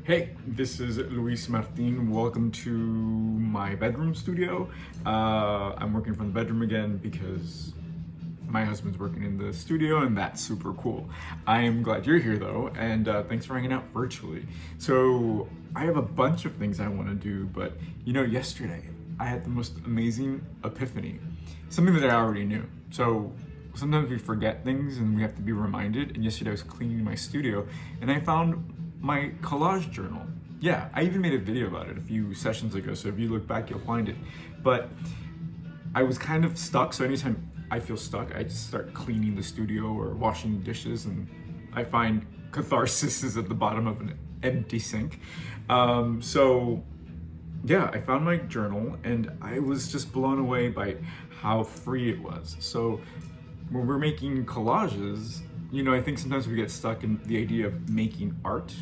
Hey, this is Luis Martin. Welcome to my bedroom studio. I'm working from the bedroom again because my husband's working in the studio and that's super cool. I am glad you're here though, and thanks for hanging out virtually. So I have a bunch of things I want to do, but yesterday I had the most amazing epiphany, something that I already knew. So sometimes we forget things and we have to be reminded, and yesterday I was cleaning my studio and I found my collage journal. Yeah, I even made a video about it a few sessions ago, so if you look back, you'll find it. But I was kind of stuck, so anytime I feel stuck, I just start cleaning the studio or washing dishes, and I find catharsis is at the bottom of an empty sink. So yeah, I found my journal, and I was just blown away by how free it was. So when we're making collages, I think sometimes we get stuck in the idea of making art.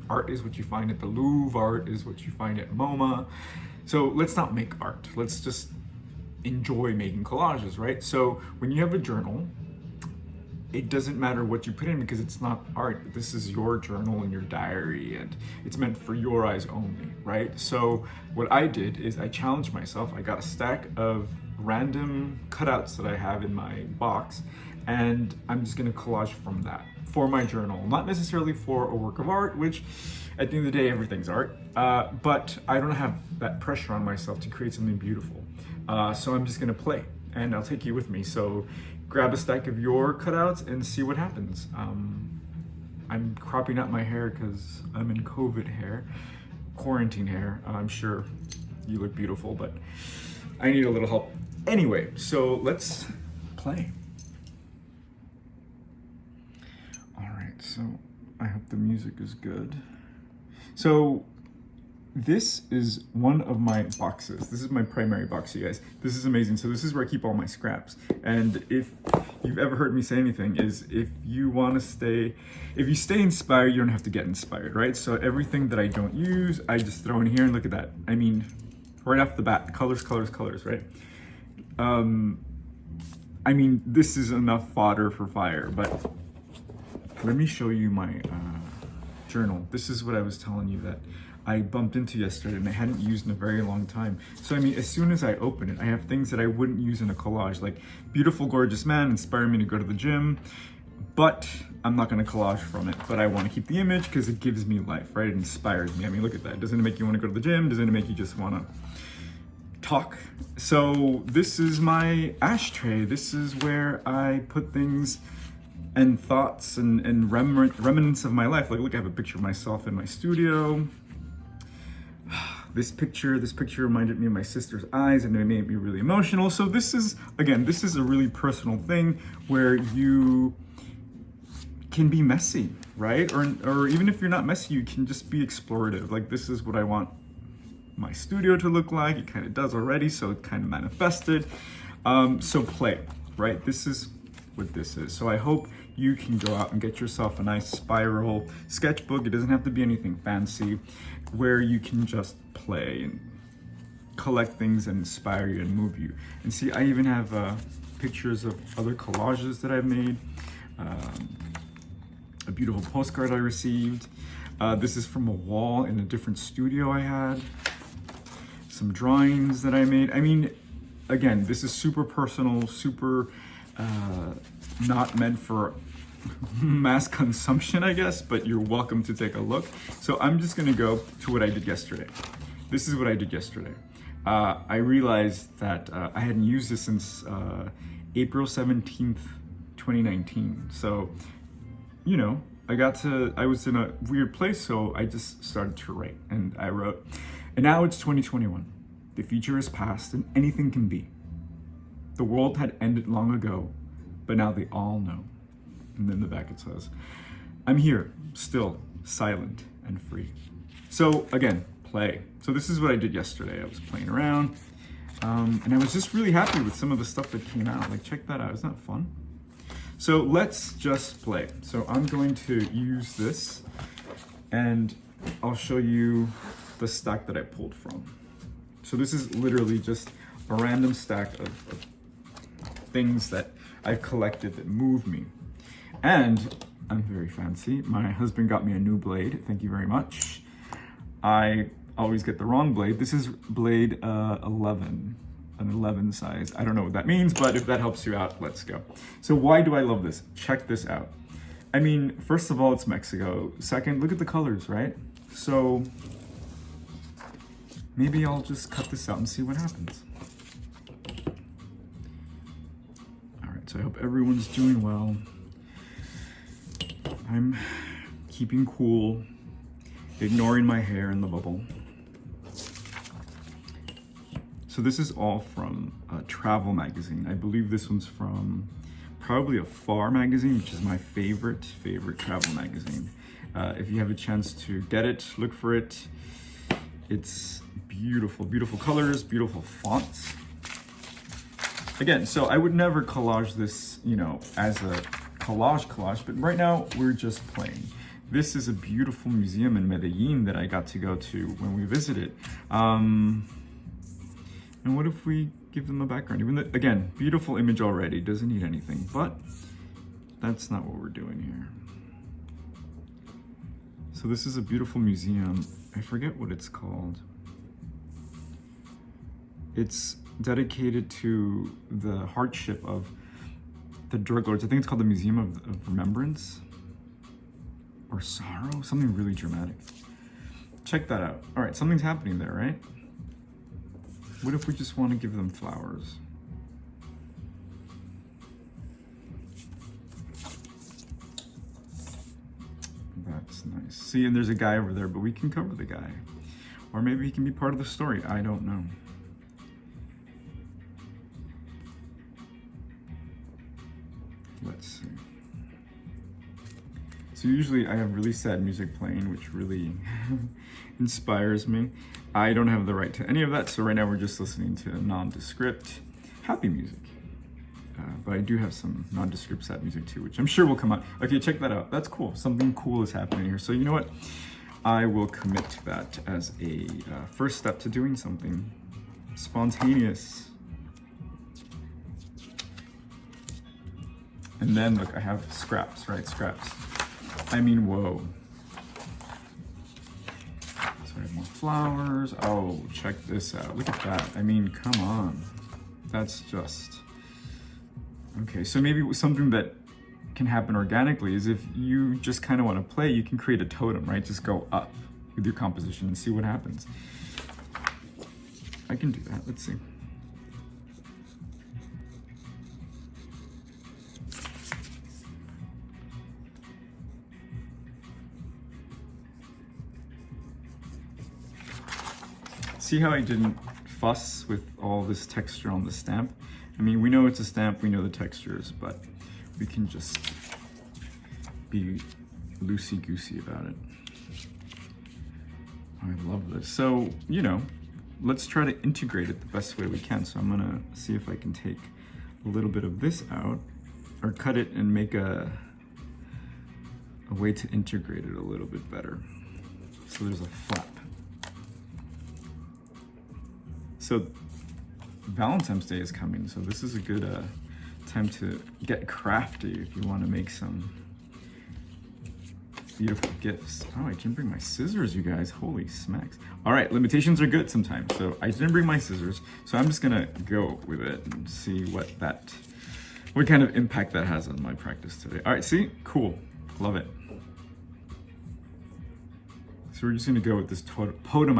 Art is what you find at the Louvre, art is what you find at MoMA. So let's not make art. Let's just enjoy making collages, right? So when you have a journal, it doesn't matter what you put in because it's not art. This is your journal and your diary, and it's meant for your eyes only, right? So what I did is I challenged myself. I got a stack of random cutouts that I have in my box, and I'm just gonna collage from that for my journal. Not necessarily for a work of art, which at the end of the day, everything's art, but I don't have that pressure on myself to create something beautiful. So I'm just gonna play, and I'll take you with me. So grab a stack of your cutouts and see what happens. I'm cropping out my hair because I'm in COVID hair, quarantine hair. I'm sure you look beautiful, but I need a little help. Anyway, so let's play. All right, so I hope the music is good. So this is one of my boxes. This is my primary box, you guys. This is amazing. So this is where I keep all my scraps. And if you've ever heard me say anything, is if you stay inspired, you don't have to get inspired, right? So everything that I don't use, I just throw in here, and look at that. I mean, right off the bat, colors, right? I mean, this is enough fodder for fire, but let me show you my journal. This is what I was telling you that I bumped into yesterday and I hadn't used in a very long time. So I mean, as soon as I open it, I have things that I wouldn't use in a collage, like beautiful, gorgeous man, inspire me to go to the gym, but I'm not gonna collage from it, but I wanna keep the image because it gives me life, right? It inspires me. I mean, look at that. Doesn't it make you wanna go to the gym? Doesn't it make you just wanna talk? So this is my ashtray. This is where I put things and thoughts and remnants of my life. Like, look, I have a picture of myself in my studio. This picture reminded me of my sister's eyes, and it made me really emotional. So this is a really personal thing where you can be messy, right? Or even if you're not messy, you can just be explorative. Like, this is what I want my studio to look like. It kind of does already, so it kind of manifested. So play, right? This is what this is. So I hope you can go out and get yourself a nice spiral sketchbook. It doesn't have to be anything fancy, where you can just play and collect things and inspire you and move you. And see, I even have pictures of other collages that I've made. A beautiful postcard I received. This is from a wall in a different studio I had. Some drawings that I made. I mean, again, this is super personal, super not meant for mass consumption, I guess, but you're welcome to take a look. So I'm just gonna go to what I did yesterday. This is what I did yesterday. I realized that I hadn't used this since April 17th, 2019. So, I was in a weird place, so I just started to write, and I wrote, and now it's 2021. The future is past and anything can be. The world had ended long ago, but now they all know. And then in the back it says, I'm here, still, silent and free. So again, play. So this is what I did yesterday. I was playing around, and I was just really happy with some of the stuff that came out. Like, check that out, isn't that fun? So let's just play. So I'm going to use this, and I'll show you the stack that I pulled from. So this is literally just a random stack of things that I've collected that move me. And I'm very fancy. My husband got me a new blade. Thank you very much. I always get the wrong blade. This is blade 11, an 11 size. I don't know what that means, but if that helps you out, let's go. So why do I love this? Check this out. I mean, first of all, it's Mexico. Second, look at the colors, right? So maybe I'll just cut this out and see what happens. All right, so I hope everyone's doing well. I'm keeping cool, ignoring my hair in the bubble. So this is all from a travel magazine. I believe this one's from probably a Far magazine, which is my favorite travel magazine. If you have a chance to get it, look for it. It's beautiful, beautiful colors, beautiful fonts. Again, so I would never collage this, you know, as a collage, but right now we're just playing. This is a beautiful museum in Medellin that I got to go to when we visited. And what if we give them a background? Even though, again, beautiful image already, doesn't need anything, but that's not what we're doing here. So this is a beautiful museum. I forget what it's called. It's dedicated to the hardship of the drug lords. I think it's called the Museum of Remembrance or Sorrow, something really dramatic. Check that out. All right, something's happening there, right? What if we just want to give them flowers? That's nice. See, and there's a guy over there, but we can cover the guy. Or maybe he can be part of the story. I don't know. Let's see. So usually I have really sad music playing, which really inspires me. I don't have the right to any of that, so right now we're just listening to nondescript, happy music. But I do have some nondescript sad music too, which I'm sure will come out. Okay, check that out. That's cool. Something cool is happening here. So you know what? I will commit to that as a first step to doing something spontaneous. And then look, I have scraps, right? Scraps. I mean, whoa. So I have more flowers. Oh, check this out. Look at that. I mean, come on. That's just... Okay, so maybe something that can happen organically is if you just kind of want to play, you can create a totem, right? Just go up with your composition and see what happens. I can do that. Let's see. See how I didn't fuss with all this texture on the stamp? I mean, we know it's a stamp, we know the textures, but we can just be loosey-goosey about it. I love this. So, you know, let's try to integrate it the best way we can. So I'm gonna see if I can take a little bit of this out or cut it and make a way to integrate it a little bit better. So there's a flap. So Valentine's Day is coming, so this is a good time to get crafty if you want to make some beautiful gifts. Oh, I can bring my scissors, you guys. Holy smacks. All right, limitations are good sometimes. So I didn't bring my scissors, so I'm just gonna go with it and see what kind of impact that has on my practice today. All right, see? Cool. Love it. So we're just gonna go with this totem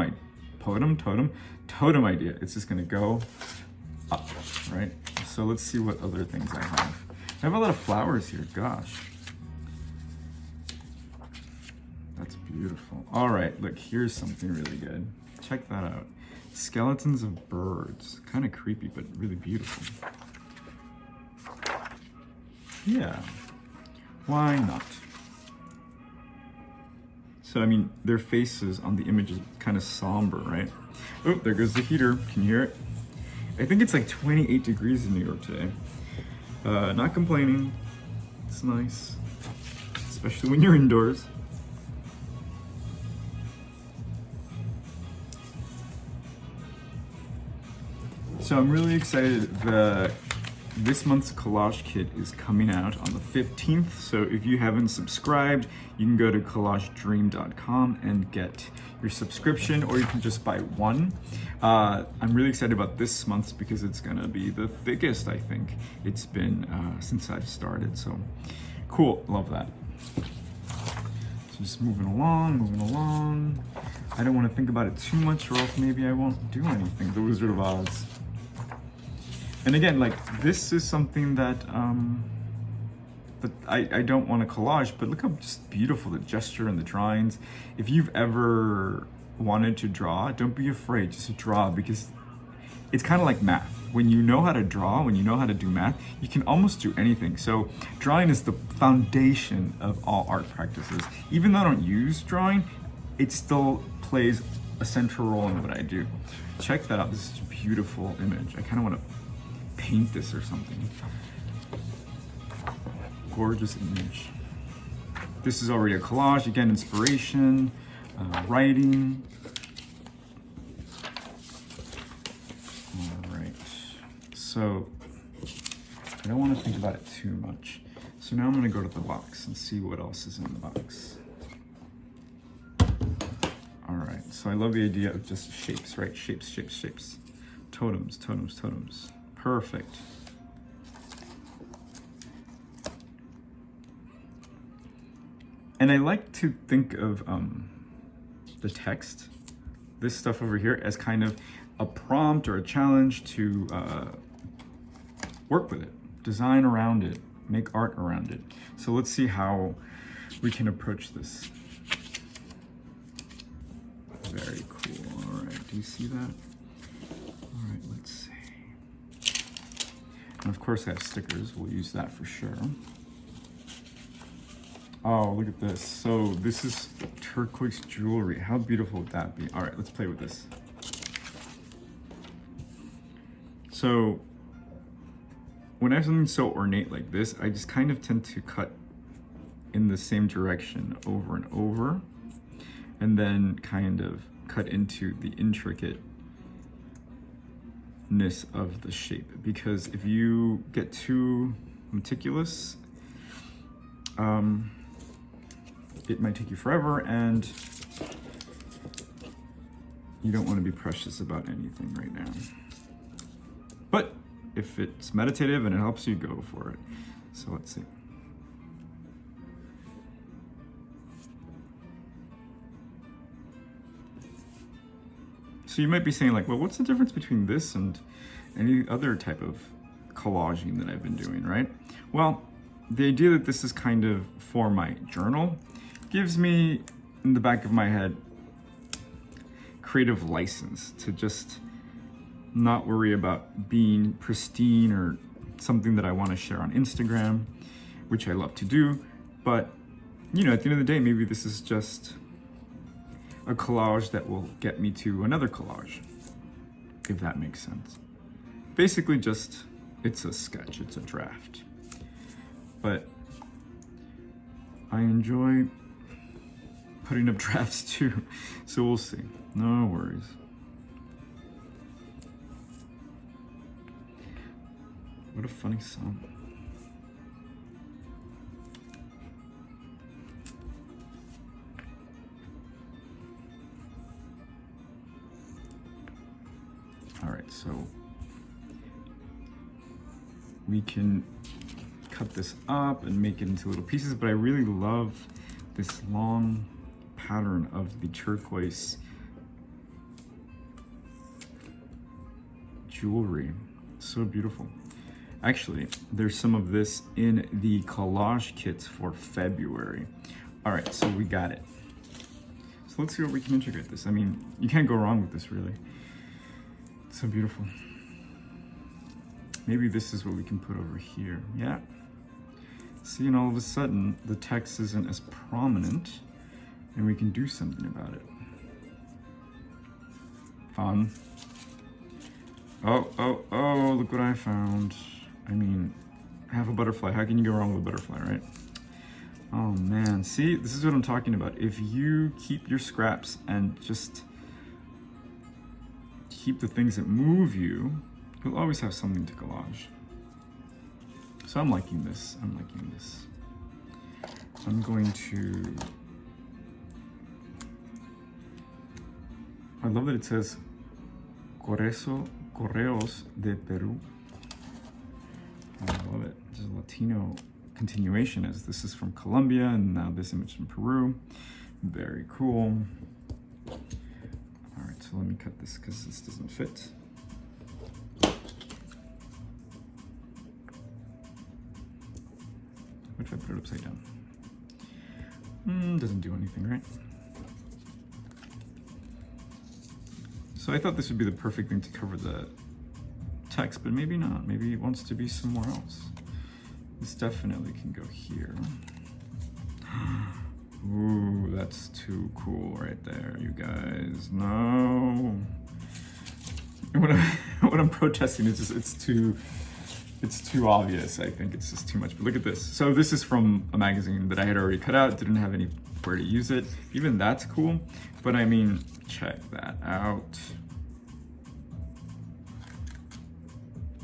idea. It's just gonna go up, right? So let's see what other things I have. I have a lot of flowers here, gosh. That's beautiful. All right, look, here's something really good. Check that out. Skeletons of birds. Kind of creepy, but really beautiful. Yeah, why not? So, I mean, their faces on the image is kind of somber, right? Oh, there goes the heater. Can you hear it? I think it's like 28 degrees in New York today. Not complaining. It's nice, especially when you're indoors. So I'm really excited. The this month's collage kit is coming out on the 15th. So if you haven't subscribed, you can go to collagedream.com and get your subscription, or you can just buy one. I'm really excited about this month's because it's gonna be the thickest, I think it's been since I've started. So cool, love that. So just moving along. I don't want to think about it too much, or else maybe I won't do anything. The Wizard of Oz. And again, like, this is something that I don't want to collage, but look how just beautiful the gesture and the drawings. If you've ever wanted to draw, don't be afraid, just draw, because it's kind of like math. When you know how to draw, when you know how to do math, you can almost do anything. So drawing is the foundation of all art practices. Even though I don't use drawing, it still plays a central role in what I do. Check that out. This is a beautiful image. I kind of want to paint this or something. Gorgeous image. This is already a collage. Again, inspiration, writing. All right. So I don't want to think about it too much. So now I'm going to go to the box and see what else is in the box. All right. So I love the idea of just shapes, right? Shapes. Totems. Perfect. And I like to think of the text, this stuff over here, as kind of a prompt or a challenge to work with it, design around it, make art around it. So let's see how we can approach this. Very cool. All right, do you see that? All right, let's see. And of course I have stickers, we'll use that for sure. Oh, look at this. So this is turquoise jewelry. How beautiful would that be? All right, let's play with this. So when I have something so ornate like this, I just kind of tend to cut in the same direction over and over, and then kind of cut into the intricateness of the shape. Because if you get too meticulous, it might take you forever, and you don't want to be precious about anything right now. But if it's meditative and it helps you, go for it. So let's see. So you might be saying, like, well, what's the difference between this and any other type of collaging that I've been doing, right? Well, the idea that this is kind of for my journal gives me, in the back of my head, creative license to just not worry about being pristine or something that I want to share on Instagram, which I love to do. But, you know, at the end of the day, maybe this is just a collage that will get me to another collage, if that makes sense. Basically just, it's a sketch, it's a draft. But I enjoy putting up drafts too, so we'll see. No worries. What a funny song. All right, so we can cut this up and make it into little pieces, but I really love this long pattern of the turquoise jewelry. So beautiful. Actually, there's some of this in the collage kits for February. All right, so we got it. So let's see what we can integrate this. I mean, you can't go wrong with this, really. It's so beautiful. Maybe this is what we can put over here. Yeah. See, and all of a sudden, the text isn't as prominent, and we can do something about it. Fun. Oh, look what I found. I mean, half a butterfly. How can you go wrong with a butterfly, right? Oh man, see, this is what I'm talking about. If you keep your scraps and just keep the things that move you, you'll always have something to collage. So I'm liking this. I'm going to, I love that it says Correos de Peru. I love it. There's a Latino continuation, as this is from Colombia and now this image from Peru. Very cool. All right, so let me cut this because this doesn't fit. What if I put it upside down? Doesn't do anything, right? So I thought this would be the perfect thing to cover the text, but maybe not. Maybe it wants to be somewhere else. This definitely can go here. Ooh, that's too cool right there, you guys. No. What I'm protesting is just it's too obvious. I think it's just too much. But look at this. So this is from a magazine that I had already cut out, didn't have anywhere to use it. Even that's cool. But I mean, check that out.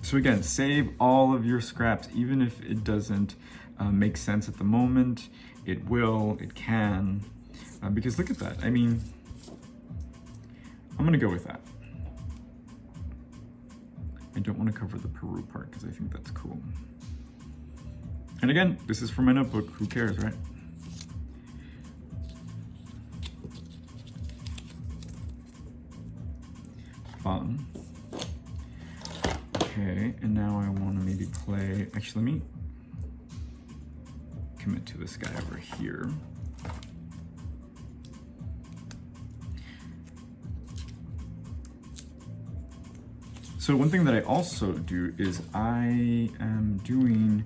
So again, save all of your scraps, even if it doesn't make sense at the moment. It will, it can, because look at that. I mean, I'm gonna go with that. I don't want to cover the Peru part because I think that's cool. And again, this is for my notebook. Who cares, right? Fun. Okay, and now I want to maybe play. Actually, let me commit to this guy over here. So one thing that I also do is I am doing,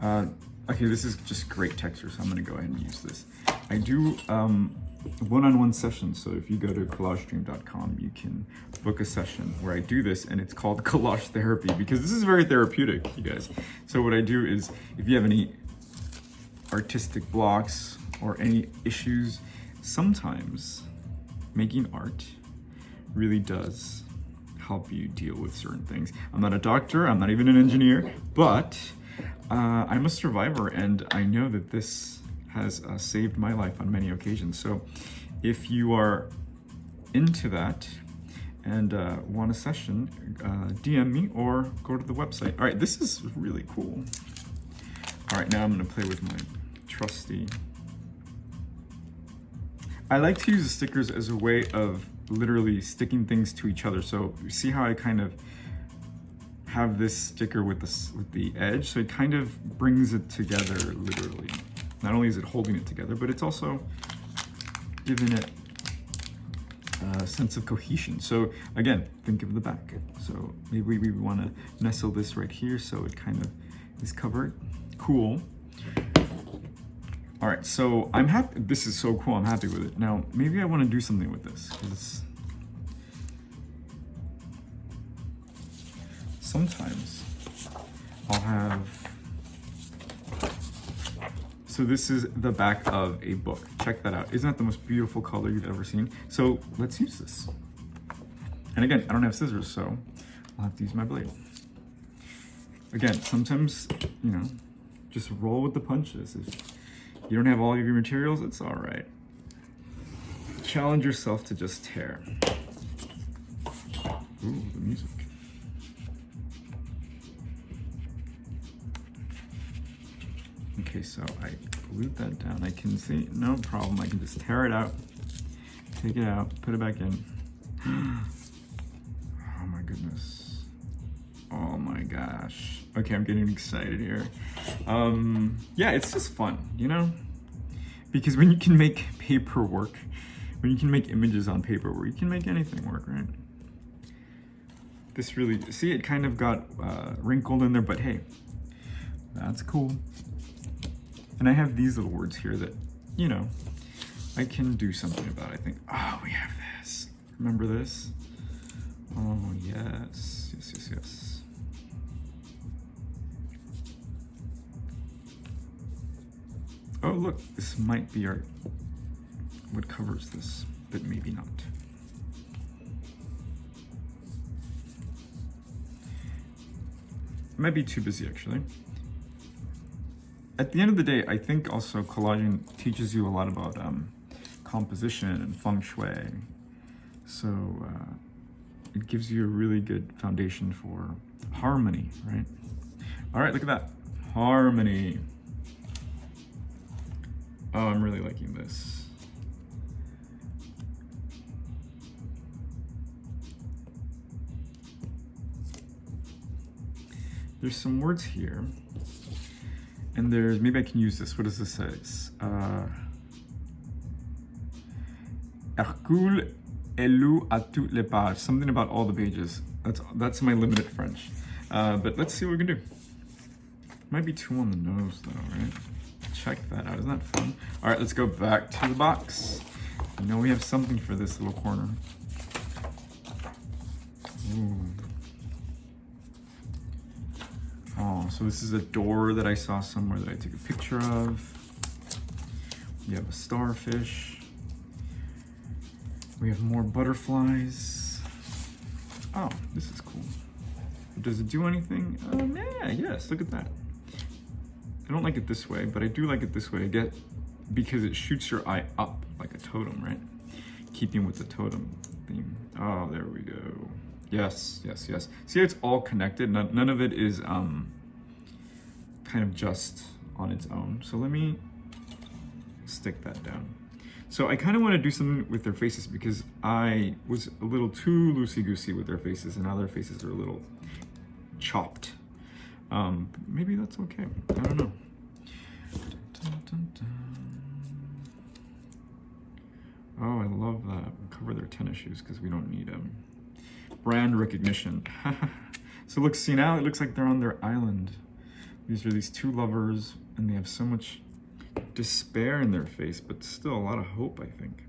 okay, this is just great texture, so I'm gonna go ahead and use this. I do one-on-one sessions, so if you go to collagedream.com, you can book a session where I do this, and it's called Collage Therapy, because this is very therapeutic, you guys. So what I do is, if you have any artistic blocks or any issues, sometimes making art really does help you deal with certain things. I'm not a doctor, I'm not even an engineer, but I'm a survivor, and I know that this has saved my life on many occasions. So if you are into that and want a session, DM me or go to the website. All right, this is really cool. All right, now I'm gonna play with my trusty. I like to use the stickers as a way of literally sticking things to each other. So you see how I kind of have this sticker with the edge, so it kind of brings it together literally. Not only is it holding it together, but it's also giving it a sense of cohesion. So again, think of the back. So maybe we want to nestle this right here so it kind of is covered. Cool. All right, so I'm happy. This is so cool. I'm happy with it. Now, maybe I want to do something with this, because sometimes I'll have. So this is the back of a book. Check that out. Isn't that the most beautiful color you've ever seen? So let's use this. And again, I don't have scissors, so I'll have to use my blade. Again, sometimes, you know, just roll with the punches. If you don't have all of your materials, it's all right. Challenge yourself to just tear. Ooh, the music. Okay, so I glued that down. I can see, no problem. I can just tear it out, take it out, put it back in. Oh my goodness. Oh my gosh. Okay, I'm getting excited here. Yeah, it's just fun, you know? Because when you can make paper work, when you can make images on paper work, you can make anything work, right? This really, see, it kind of got wrinkled in there, but hey, that's cool. And I have these little words here that, you know, I can do something about, I think. Oh, we have this. Remember this? Oh, yes, yes, yes, yes. Oh, look, this might be our, what covers this, but maybe not. It might be too busy, actually. at the end of the day, I think also collaging teaches you a lot about composition and feng shui. So it gives you a really good foundation for harmony, right? All right, look at that. Harmony. Oh, I'm really liking this. There's some words here. And there's, maybe I can use this. What does this say? Hercule est loup à toutes les pages. Something about all the pages. That's my limited French. But let's see what we can do. Might be too on the nose though, right? Check that out. Isn't that fun? All right, let's go back to the box. You know we have something for this little corner. Ooh. Oh, so this is a door that I saw somewhere that I took a picture of. We have a starfish. We have more butterflies. Oh, this is cool. Does it do anything? Yeah, yes, look at that. I don't like it this way, but I do like it this way. Because it shoots your eye up like a totem, right? Keeping with the totem theme. Oh, there we go. Yes, yes, yes. See, it's all connected. None of it is kind of just on its own. So let me stick that down. So I kind of want to do something with their faces because I was a little too loosey-goosey with their faces, and now their faces are a little chopped. Maybe that's okay. I don't know. Dun, dun, dun. Oh, I love that. We'll cover their tennis shoes because we don't need brand recognition. So look, see now it looks like they're on their island. These are these two lovers, and they have so much despair in their face, but still a lot of hope, I think.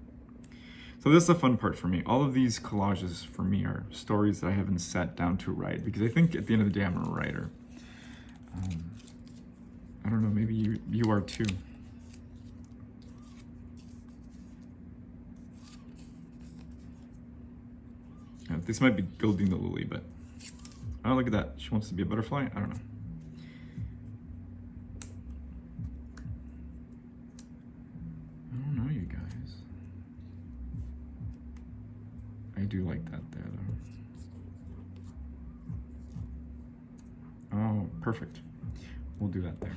So this is the fun part for me. All of these collages for me are stories that I haven't sat down to write, because I think at the end of the day, I'm a writer. I don't know, maybe you are too. This might be gilding the lily, but oh, look at that. She wants to be a butterfly? I don't know. I don't know, you guys. I do like that there, though. Oh, perfect. We'll do that there.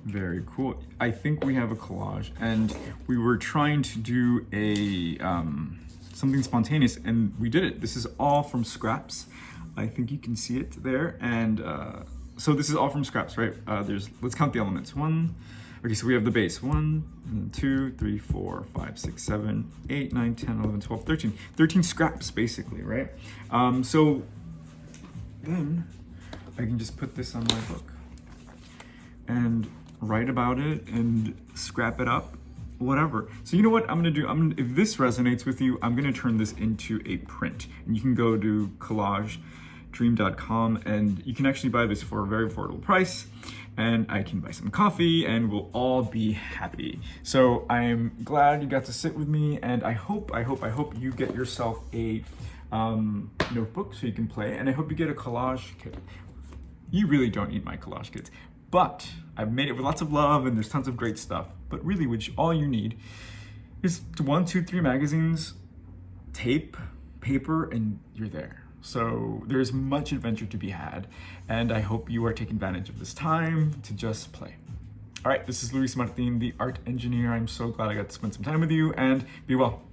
Very cool. I think we have a collage, and we were trying to do a something spontaneous, and we did it. This is all from scraps. I think you can see it there, and so this is all from scraps, right? Let's count the elements. Okay, so we have the base. 1, 2, 3, 4, 5, 6, 7, 8, 9, 10, 11, 12, 13. 13 scraps, basically, right? So then I can just put this on my book and write about it and scrap it up, whatever. So you know what I'm gonna do? If this resonates with you, I'm gonna turn this into a print. And you can go to collagedream.com and you can actually buy this for a very affordable price. And I can buy some coffee and we'll all be happy. So I'm glad you got to sit with me, and I hope you get yourself a notebook so you can play, and I hope you get a collage kit. You really don't need my collage kits, but I've made it with lots of love and there's tons of great stuff. But really, all you need is 1, 2, 3 magazines, tape, paper, and you're there. So there's much adventure to be had, and I hope you are taking advantage of this time to just play. All right, this is Luis Martin, the art engineer. I'm so glad I got to spend some time with you, and be well.